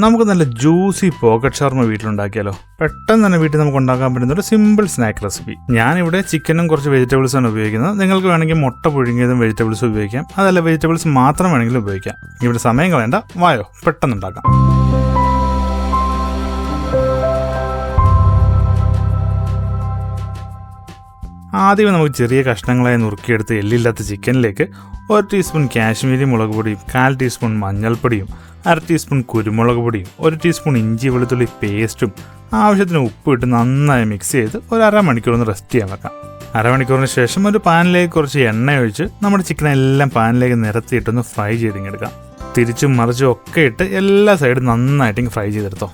നമുക്ക് നല്ല juicy pocket ഷവർമ വീട്ടിലുണ്ടാക്കിയാലോ? പെട്ടെന്ന് തന്നെ വീട്ടിൽ നമുക്ക് ഉണ്ടാക്കാൻ പറ്റുന്ന ഒരു സിമ്പിൾ സ്നാക്ക് റെസിപ്പി. ഞാനിവിടെ ചിക്കനും കുറച്ച് വെജിറ്റബിൾസാണ് ഉപയോഗിക്കുന്നത്. നിങ്ങൾക്ക് വേണമെങ്കിൽ മുട്ട പുഴുങ്ങിയതും വെജിറ്റബിൾസ് ഉപയോഗിക്കാം, അതല്ല വെജിറ്റബിൾസ് മാത്രം വേണമെങ്കിലും ഉപയോഗിക്കാം. ഇവിടെ സമയം കളയണ്ട, വായോ പെട്ടെന്ന് ഉണ്ടാക്കാം. ആദ്യം നമുക്ക് ചെറിയ കഷ്ണങ്ങളായി നുറുക്കിയെടുത്ത് എല്ലില്ലാത്ത ചിക്കനിലേക്ക് 1 ടീസ്പൂൺ കാശ്മീരി മുളക് പൊടിയും 1/4 ടീസ്പൂൺ മഞ്ഞൾപ്പൊടിയും 1/2 ടീസ്പൂൺ കുരുമുളക് പൊടിയും 1 ടീസ്പൂൺ ഇഞ്ചി വെളുത്തുള്ളി പേസ്റ്റും ആവശ്യത്തിന് ഉപ്പ് ഇട്ട് നന്നായി മിക്സ് ചെയ്ത് ഒരു അരമണിക്കൂർ റെസ്റ്റ് ചെയ്യാൻ വെക്കാം. അരമണിക്കൂറിന് ശേഷം ഒരു പാനിലേക്ക് കുറച്ച് എണ്ണ ഒഴിച്ച് നമ്മുടെ ചിക്കനെല്ലാം പാനിലേക്ക് നിരത്തിയിട്ടൊന്ന് ഫ്രൈ ചെയ്തിങ്ങെടുക്കാം. തിരിച്ചും മറിച്ചും ഒക്കെ ഇട്ട് എല്ലാ സൈഡും നന്നായിട്ട് ഫ്രൈ ചെയ്തെടുത്തോ.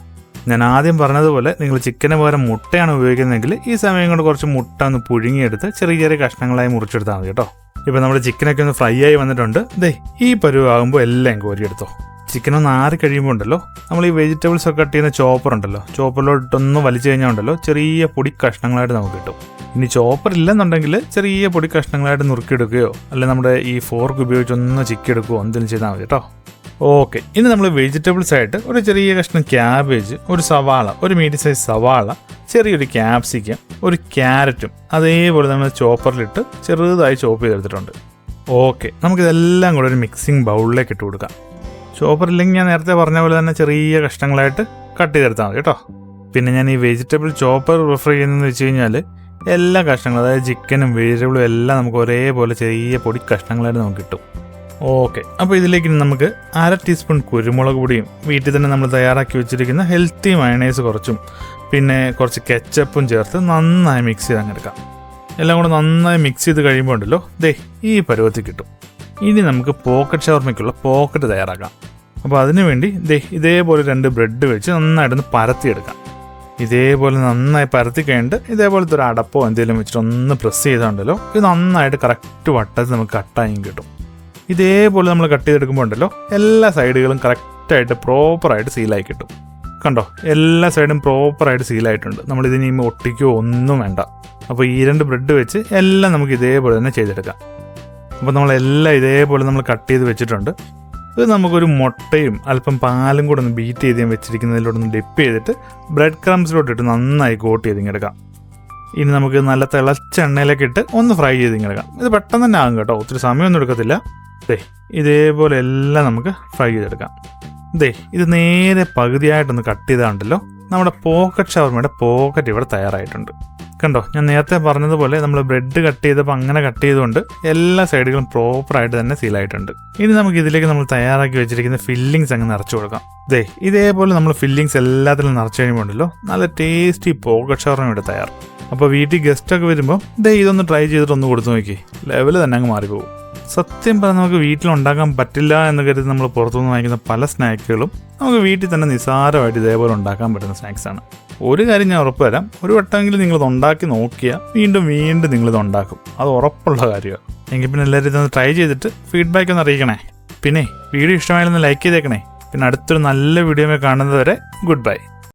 ഞാൻ ആദ്യം പറഞ്ഞതുപോലെ നിങ്ങൾ ചിക്കന് പകരം മുട്ടയാണ് ഉപയോഗിക്കുന്നതെങ്കിൽ ഈ സമയം കൊണ്ട് കുറച്ച് മുട്ട ഒന്ന് പുഴുങ്ങിയെടുത്ത് ചെറിയ ചെറിയ കഷ്ണങ്ങളായി മുറിച്ചെടുത്താൽ മതി കേട്ടോ. ഇപ്പോൾ നമ്മുടെ ചിക്കനൊക്കെ ഒന്ന് ഫ്രൈ ആയി വന്നിട്ടുണ്ട്. ഈ പരുവാകുമ്പോൾ എല്ലാം കോരിയെടുത്തോ. ചിക്കനൊന്ന് ആറി കഴിയുമ്പോൾ ഉണ്ടല്ലോ, നമ്മൾ ഈ വെജിറ്റബിൾസ് ഒക്കെ കട്ട് ചെയ്യുന്ന ചോപ്പർ ഉണ്ടല്ലോ, ചോപ്പറിലോട്ടൊന്ന് വലിച്ചു കഴിഞ്ഞാൽ ഉണ്ടല്ലോ ചെറിയ പൊടി കഷ്ണങ്ങളായിട്ട് നമുക്ക് കിട്ടും. ഇനി ചോപ്പർ ഇല്ലെന്നുണ്ടെങ്കിൽ ചെറിയ പൊടി കഷ്ണങ്ങളായിട്ട് നുറുക്കിയെടുക്കുകയോ അല്ലെങ്കിൽ നമ്മുടെ ഈ ഫോർക്ക് ഉപയോഗിച്ചൊന്ന് ചിക്കിയെടുക്കുകയോ എന്തെങ്കിലും ചെയ്താൽ മതി കേട്ടോ. ഓക്കെ, ഇനി നമ്മൾ വെജിറ്റബിൾസ് ആയിട്ട് ഒരു ചെറിയ കഷ്ണം ക്യാബേജ്, ഒരു സവാള, ഒരു മീഡിയം സൈസ് സവാള, ചെറിയൊരു ക്യാപ്സിക്കം, ഒരു ക്യാരറ്റും അതേപോലെ നമ്മൾ ചോപ്പറിലിട്ട് ചെറുതായി ചോപ്പ് ചെയ്തെടുത്തിട്ടുണ്ട്. ഓക്കെ, നമുക്കിതെല്ലാം കൂടെ ഒരു മിക്സിംഗ് ബൗളിലേക്ക് ഇട്ട് കൊടുക്കാം. ചോപ്പറില്ലെങ്കിൽ ഞാൻ നേരത്തെ പറഞ്ഞ പോലെ തന്നെ ചെറിയ കഷ്ണങ്ങളായിട്ട് കട്ട് ചെയ്തെടുത്താൽ മതി കേട്ടോ. പിന്നെ ഞാൻ ഈ വെജിറ്റബിൾ ചോപ്പർ പ്രിഫർ ചെയ്യുന്നതെന്ന് വെച്ച് കഴിഞ്ഞാൽ എല്ലാ കഷ്ണങ്ങളും, അതായത് ചിക്കനും വെജിറ്റബിളും എല്ലാം നമുക്ക് ഒരേപോലെ ചെറിയ പൊടി കഷ്ണങ്ങളായിട്ട് നമുക്ക് കിട്ടും. ഓക്കെ, അപ്പോൾ ഇതിലേക്ക് നമുക്ക് 1/2 ടീസ്പൂൺ കുരുമുളക് പൊടിയും വീട്ടിൽ തന്നെ നമ്മൾ തയ്യാറാക്കി വെച്ചിരിക്കുന്ന ഹെൽത്തി മയണൈസ് കുറച്ചും പിന്നെ കുറച്ച് കെച്ചപ്പും ചേർത്ത് നന്നായി മിക്സ് ചെയ്ത് അങ്ങെടുക്കാം. എല്ലാം കൂടെ നന്നായി മിക്സ് ചെയ്ത് കഴിയുമ്പോൾ ഉണ്ടല്ലോ ഈ പരുവത്തിൽ കിട്ടും. ഇനി നമുക്ക് പോക്കറ്റ് ഷവർമയ്ക്കുള്ള പോക്കറ്റ് തയ്യാറാക്കാം. അപ്പോൾ അതിനുവേണ്ടി ഇതേപോലെ 2 ബ്രെഡ് വെച്ച് നന്നായിട്ടൊന്ന് പരത്തിയെടുക്കാം. ഇതേപോലെ നന്നായി പരത്തി കഴിഞ്ഞിട്ട് ഇതേപോലത്തെ ഒരു അടപ്പോ എന്തെങ്കിലും വെച്ചിട്ട് ഒന്ന് പ്രസ് ചെയ്താണ്ടല്ലോ ഇത് നന്നായിട്ട് കറക്റ്റ് വട്ടത്തിൽ നമുക്ക് കട്ടായും കിട്ടും. ഇതേപോലെ നമ്മൾ കട്ട് ചെയ്തെടുക്കുമ്പോൾ ഉണ്ടല്ലോ എല്ലാ സൈഡുകളും കറക്റ്റായിട്ട് പ്രോപ്പറായിട്ട് സീലായി കിട്ടും. കണ്ടോ, എല്ലാ സൈഡും പ്രോപ്പറായിട്ട് സീലായിട്ടുണ്ട്. നമ്മളിതിനി ഒട്ടിക്കോ ഒന്നും വേണ്ട. അപ്പോൾ ഈ 2 ബ്രെഡ് വെച്ച് എല്ലാം നമുക്ക് ഇതേപോലെ തന്നെ ചെയ്തെടുക്കാം. അപ്പോൾ നമ്മളെല്ലാം ഇതേപോലെ നമ്മൾ കട്ട് ചെയ്ത് വെച്ചിട്ടുണ്ട്. ഇത് നമുക്കൊരു മുട്ടയും അല്പം പാലും കൂടെ ഒന്ന് ബീറ്റ് ചെയ്ത് വെച്ചിരിക്കുന്നതിലോട്ടൊന്ന് ഡിപ്പ് ചെയ്തിട്ട് ബ്രെഡ് ക്രംസിലോട്ടിട്ട് നന്നായി കോട്ട് ചെയ്തിങ്ങെടുക്കാം. ഇനി നമുക്ക് നല്ല തിളച്ച എണ്ണയിലേക്ക് ഇട്ട് ഒന്ന് ഫ്രൈ ചെയ്തിങ്ങെടുക്കാം. ഇത് പെട്ടെന്ന് തന്നെ ആകും കേട്ടോ, ഒത്തിരി സമയമൊന്നും എടുക്കത്തില്ല. ഇതേപോലെ എല്ലാം നമുക്ക് ഫ്രൈ ചെയ്തെടുക്കാം. ഇത് നേരെ പകുതിയായിട്ടൊന്ന് കട്ട് ചെയ്താണ്ടല്ലോ നമ്മുടെ പോക്കറ്റ് ഷവർമയുടെ പോക്കറ്റ് ഇവിടെ തയ്യാറായിട്ടുണ്ട്. കണ്ടോ, ഞാൻ നേരത്തെ പറഞ്ഞതുപോലെ നമ്മൾ ബ്രെഡ് കട്ട് ചെയ്തപ്പോൾ അങ്ങനെ കട്ട് ചെയ്തുകൊണ്ട് എല്ലാ സൈഡുകളും പ്രോപ്പറായിട്ട് തന്നെ സീലായിട്ടുണ്ട്. ഇനി നമുക്ക് ഇതിലേക്ക് നമ്മൾ തയ്യാറാക്കി വെച്ചിരിക്കുന്ന ഫില്ലിങ്സ് അങ്ങ് നിറച്ചു കൊടുക്കാം. ഇതേപോലെ നമ്മൾ ഫില്ലിങ്സ് എല്ലാത്തിലും നിറച്ചു കഴിയുമ്പോൾ ഉണ്ടല്ലോ നല്ല ടേസ്റ്റി പോക്കറ്റ് ഷവർമ ഇവിടെ തയ്യാർ. അപ്പോൾ വീട്ടിൽ ഗസ്റ്റൊക്കെ വരുമ്പോൾ ഇതൊന്ന് ട്രൈ ചെയ്തിട്ട് ഒന്ന് കൊടുത്തു നോക്കി, ലെവല് തന്നെ അങ്ങ് മാറിപ്പോകും. സത്യം പറഞ്ഞാൽ നമുക്ക് വീട്ടിലുണ്ടാക്കാൻ പറ്റില്ല എന്ന് കരുതി നമ്മൾ പുറത്തുനിന്ന് വാങ്ങിക്കുന്ന പല സ്നാക്കുകളും നമുക്ക് വീട്ടിൽ തന്നെ നിസ്സാരമായിട്ട് ഇതേപോലെ ഉണ്ടാക്കാൻ പറ്റുന്ന സ്നാക്സാണ്. ഒരു കാര്യം ഞാൻ ഉറപ്പ് തരാം, ഒരു വട്ടമെങ്കിലും നിങ്ങളിത് ഉണ്ടാക്കി നോക്കിയാൽ വീണ്ടും വീണ്ടും നിങ്ങളിത് ഉണ്ടാക്കും, അത് ഉറപ്പുള്ള കാര്യമാണ്. എങ്കിൽ പിന്നെ എല്ലാവരും ഇതൊന്ന് ട്രൈ ചെയ്തിട്ട് ഫീഡ്ബാക്ക് ഒന്ന് അറിയിക്കണേ. പിന്നെ വീഡിയോ ഇഷ്ടമായാലൊന്ന് ലൈക്ക് ചെയ്തേക്കണേ. പിന്നെ അടുത്തൊരു നല്ല വീഡിയോ കാണുന്നത് വരെ ഗുഡ് ബൈ.